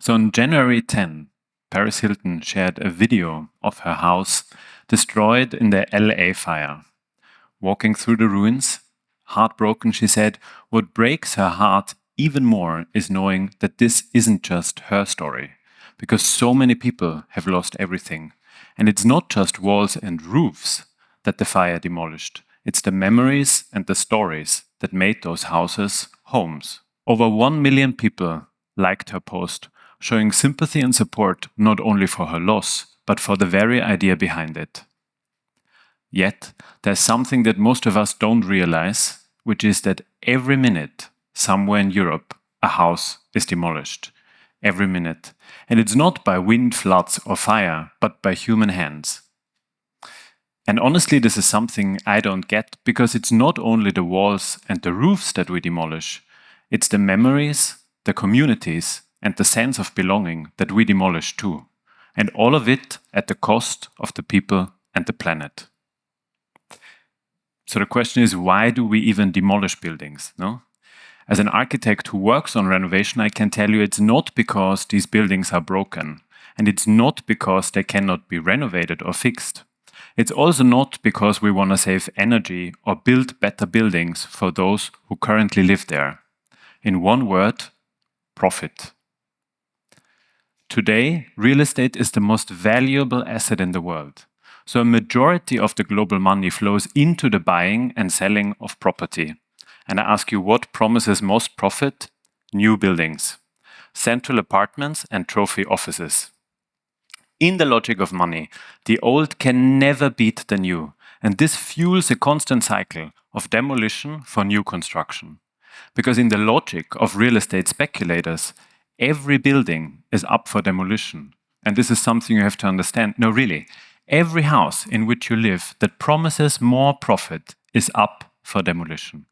So on January 10, Paris Hilton shared a video of her house destroyed in the LA fire. Walking through the ruins, heartbroken, she said, what breaks her heart even more is knowing that this isn't just her story, because so many people have lost everything. And it's not just walls and roofs that the fire demolished. It's the memories and the stories that made those houses homes. Over 1 million people liked her post, showing sympathy and support not only for her loss, but for the very idea behind it. Yet, there's something that most of us don't realize, which is that every minute, somewhere in Europe, a house is demolished. Every minute. And it's not by wind, floods, or fire, but by human hands. And honestly, this is something I don't get, because it's not only the walls and the roofs that we demolish, it's the memories, the communities, and the sense of belonging that we demolish too. And all of it at the cost of the people and the planet. So the question is, why do we even demolish buildings? No? As an architect who works on renovation, I can tell you it's not because these buildings are broken, and it's not because they cannot be renovated or fixed. It's also not because we want to save energy or build better buildings for those who currently live there. In one word, profit. Today, real estate is the most valuable asset in the world. So a majority of the global money flows into the buying and selling of property. And I ask you, what promises most profit? New buildings, central apartments and trophy offices. In the logic of money, the old can never beat the new. And this fuels a constant cycle of demolition for new construction. Because in the logic of real estate speculators, every building is up for demolition. And this is something you have to understand. No, really, every house in which you live that promises more profit is up for demolition.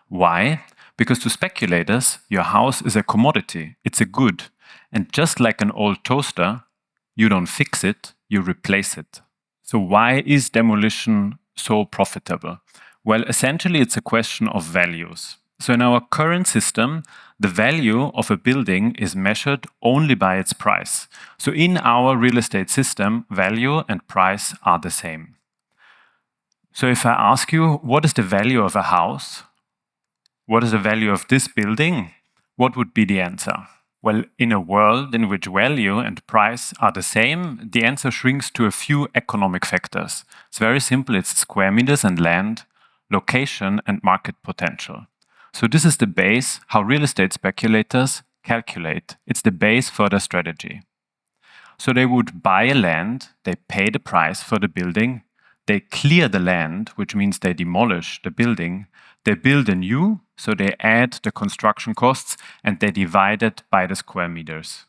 Why? Because to speculators, your house is a commodity, it's a good. And just like an old toaster, you don't fix it, you replace it. So why is demolition so profitable? Well, essentially it's a question of values. So in our current system, the value of a building is measured only by its price. So in our real estate system, value and price are the same. So if I ask you, what is the value of a house? What is the value of this building? What would be the answer? Well, in a world in which value and price are the same, the answer shrinks to a few economic factors. It's very simple. It's square meters and land, location and market potential. So this is the base how real estate speculators calculate. It's the base for their strategy. So they would buy a land, they pay the price for the building, they clear the land, which means they demolish the building, they build a new, so they add the construction costs and they divide it by the square meters.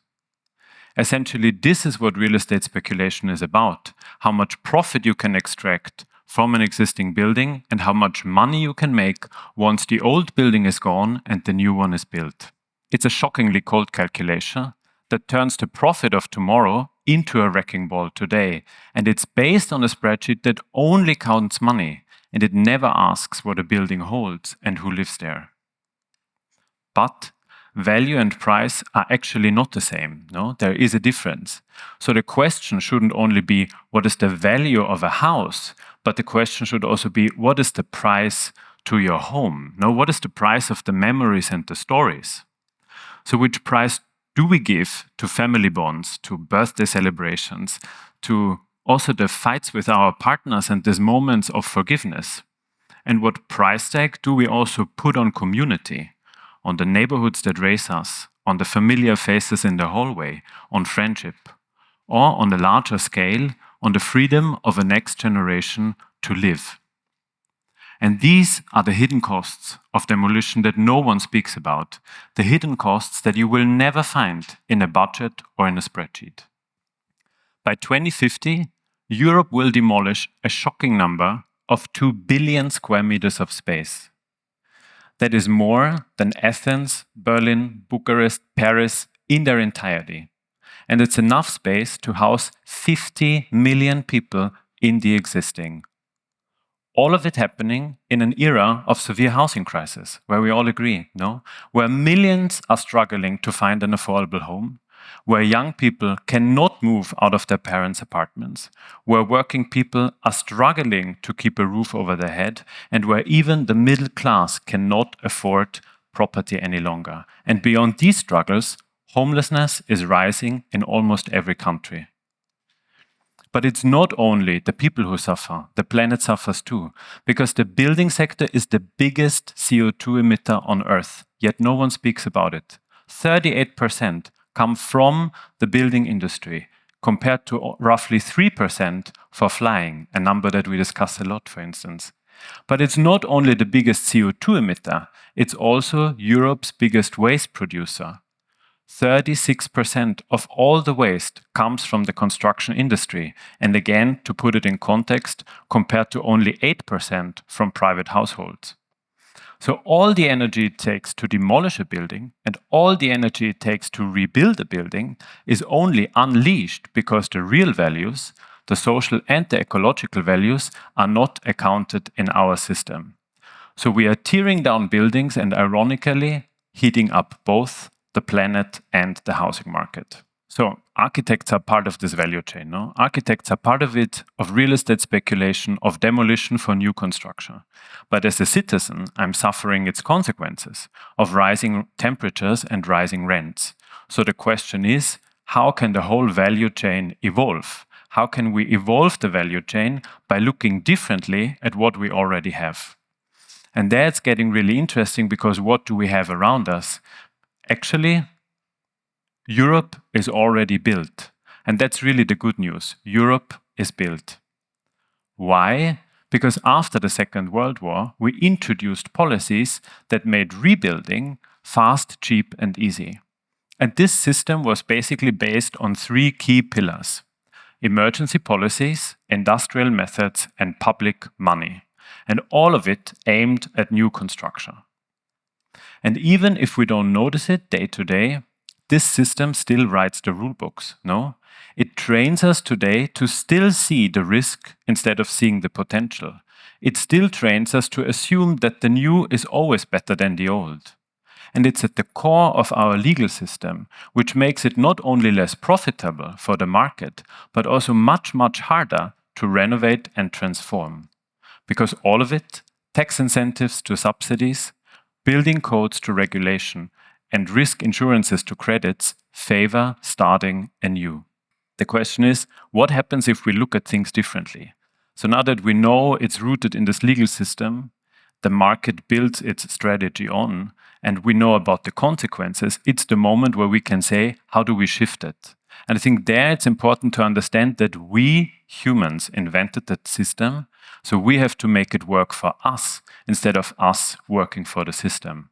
Essentially, this is what real estate speculation is about, how much profit you can extract from an existing building and how much money you can make once the old building is gone and the new one is built. It's a shockingly cold calculation that turns the profit of tomorrow into a wrecking ball today. And it's based on a spreadsheet that only counts money, and it never asks what a building holds and who lives there. But value and price are actually not the same. No, there is a difference. So the question shouldn't only be what is the value of a house, but the question should also be what is the price to your home? No, what is the price of the memories and the stories? So which price do we give to family bonds, to birthday celebrations, to also the fights with our partners and these moments of forgiveness? And what price tag do we also put on community, on the neighborhoods that raise us, on the familiar faces in the hallway, on friendship, or on a larger scale, on the freedom of a next generation to live? And these are the hidden costs of demolition that no one speaks about, the hidden costs that you will never find in a budget or in a spreadsheet. By 2050, Europe will demolish a shocking number of 2 billion square meters of space. That is more than Athens, Berlin, Bucharest, Paris in their entirety. And it's enough space to house 50 million people in the existing. All of it happening in an era of severe housing crisis, where we all agree, no? Where millions are struggling to find an affordable home, where young people cannot move out of their parents' apartments, where working people are struggling to keep a roof over their head, and where even the middle class cannot afford property any longer. And beyond these struggles, homelessness is rising in almost every country. But it's not only the people who suffer, the planet suffers too, because the building sector is the biggest CO2 emitter on Earth, yet no one speaks about it. 38% come from the building industry, compared to roughly 3% for flying, a number that we discuss a lot, for instance. But it's not only the biggest CO2 emitter, it's also Europe's biggest waste producer. 36% of all the waste comes from the construction industry, and again, to put it in context, compared to only 8% from private households. So all the energy it takes to demolish a building and all the energy it takes to rebuild a building is only unleashed because the real values, the social and the ecological values, are not accounted in our system. So we are tearing down buildings and ironically heating up both the planet and the housing market. So architects are part of this value chain, no? Architects are part of it, of real estate speculation, of demolition for new construction. But as a citizen, I'm suffering its consequences of rising temperatures and rising rents. So the question is, how can the whole value chain evolve? How can we evolve the value chain by looking differently at what we already have? And that's getting really interesting because what do we have around us? Actually, Europe is already built. And that's really the good news. Europe is built. Why? Because after the Second World War, we introduced policies that made rebuilding fast, cheap, and easy. And this system was basically based on three key pillars: emergency policies, industrial methods, and public money. And all of it aimed at new construction. And even if we don't notice it day to day, this system still writes the rule books, no? It trains us today to still see the risk instead of seeing the potential. It still trains us to assume that the new is always better than the old. And it's at the core of our legal system, which makes it not only less profitable for the market, but also much, much harder to renovate and transform. Because all of it, tax incentives to subsidies, building codes to regulation, and risk insurances to credits, favor starting anew. The question is, what happens if we look at things differently? So now that we know it's rooted in this legal system, the market builds its strategy on, and we know about the consequences, it's the moment where we can say, how do we shift it? And I think there it's important to understand that we humans invented that system, so we have to make it work for us instead of us working for the system.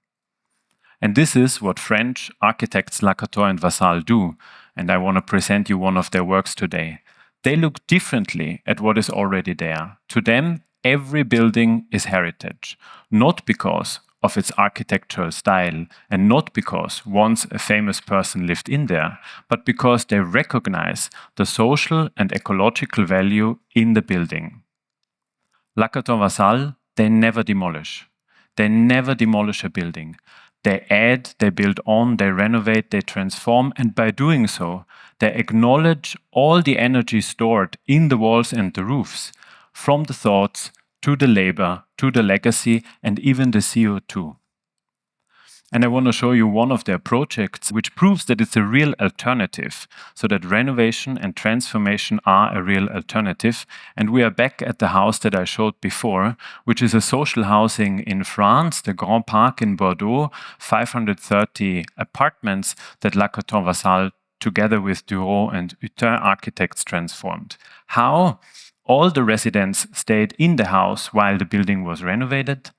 And this is what French architects Lacouture and Vassal do, and I want to present you one of their works today. They look differently at what is already there. To them, every building is heritage, not because of its architectural style and not because once a famous person lived in there, but because they recognize the social and ecological value in the building. Lacouture and Vassal, they never demolish. They never demolish a building. They add, they build on, they renovate, they transform, and by doing so, they acknowledge all the energy stored in the walls and the roofs, from the thoughts to the labor, to the legacy, and even the CO2. And I want to show you one of their projects which proves that it's a real alternative, so that renovation and transformation are a real alternative. And we are back at the house that I showed before, which is a social housing in France, the Grand Parc in Bordeaux, 530 apartments that Lacouture and Vassal, together with Dureau and Hutin architects, transformed. How? All the residents stayed in the house while the building was renovated.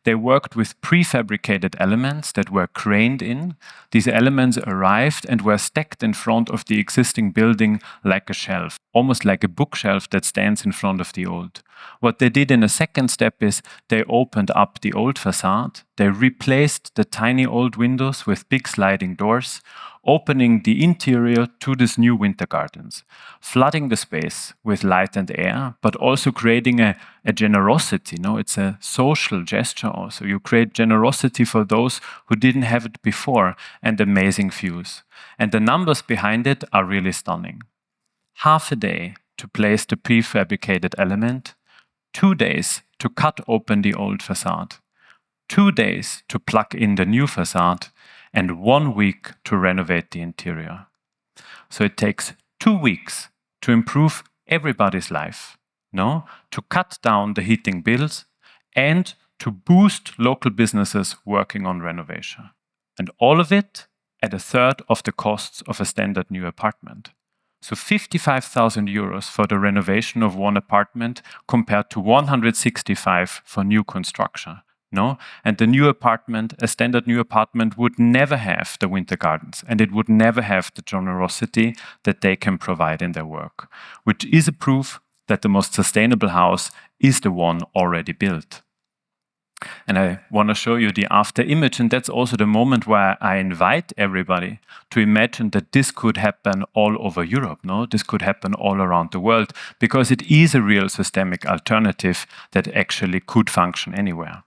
They worked with prefabricated elements that were craned in. These elements arrived and were stacked in front of the existing building like a shelf, almost like a bookshelf that stands in front of the old. What they did in a second step is they opened up the old facade. They replaced the tiny old windows with big sliding doors, opening the interior to these new winter gardens, flooding the space with light and air, but also creating a generosity. No, it's a social gesture also. You create generosity for those who didn't have it before, and amazing views. And the numbers behind it are really stunning. Half a day to place the prefabricated element, 2 days to cut open the old facade, 2 days to plug in the new facade, and 1 week to renovate the interior. So it takes 2 weeks to improve everybody's life, no? To cut down the heating bills and to boost local businesses working on renovation. And all of it at a third of the costs of a standard new apartment. So 55,000 euros for the renovation of one apartment compared to 165 for new construction. No? And the new apartment, a standard new apartment, would never have the winter gardens, and it would never have the generosity that they can provide in their work, which is a proof that the most sustainable house is the one already built. And I want to show you the after image, and that's also the moment where I invite everybody to imagine that this could happen all over Europe. No, this could happen all around the world, because it is a real systemic alternative that actually could function anywhere.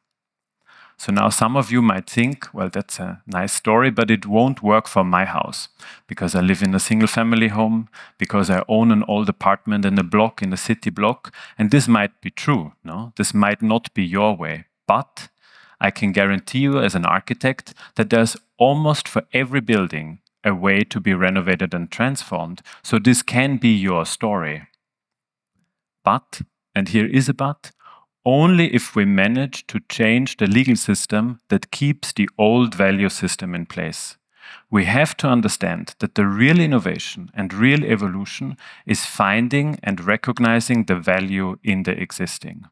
So now some of you might think, well, that's a nice story, but it won't work for my house because I live in a single family home, because I own an old apartment in a block, in a city block. And this might be true, no? This might not be your way, but I can guarantee you as an architect that there's almost for every building a way to be renovated and transformed. So this can be your story. But, and here is a but, only if we manage to change the legal system that keeps the old value system in place. We have to understand that the real innovation and real evolution is finding and recognizing the value in the existing.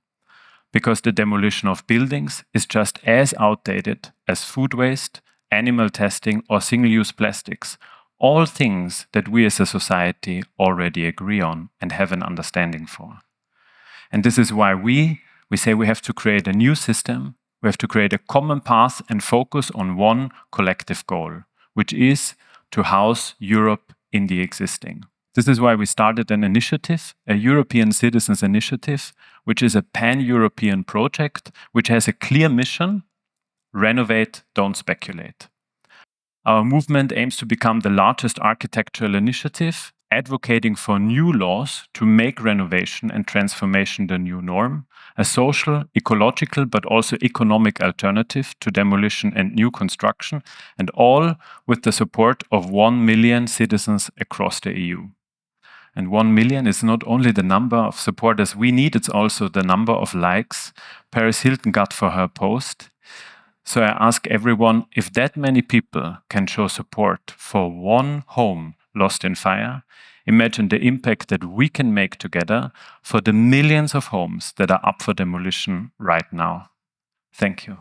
Because the demolition of buildings is just as outdated as food waste, animal testing, or single-use plastics, all things that we as a society already agree on and have an understanding for. And this is why we say we have to create a new system, we have to create a common path and focus on one collective goal, which is to house Europe in the existing. This is why we started an initiative, a European Citizens Initiative, which is a pan-European project which has a clear mission: renovate, don't speculate. Our movement aims to become the largest architectural initiative, advocating for new laws to make renovation and transformation the new norm, a social, ecological, but also economic alternative to demolition and new construction, and all with the support of 1 million citizens across the EU. And 1 million is not only the number of supporters we need, it's also the number of likes Paris Hilton got for her post. So I ask everyone, if that many people can show support for one home lost in fire, imagine the impact that we can make together for the millions of homes that are up for demolition right now. Thank you.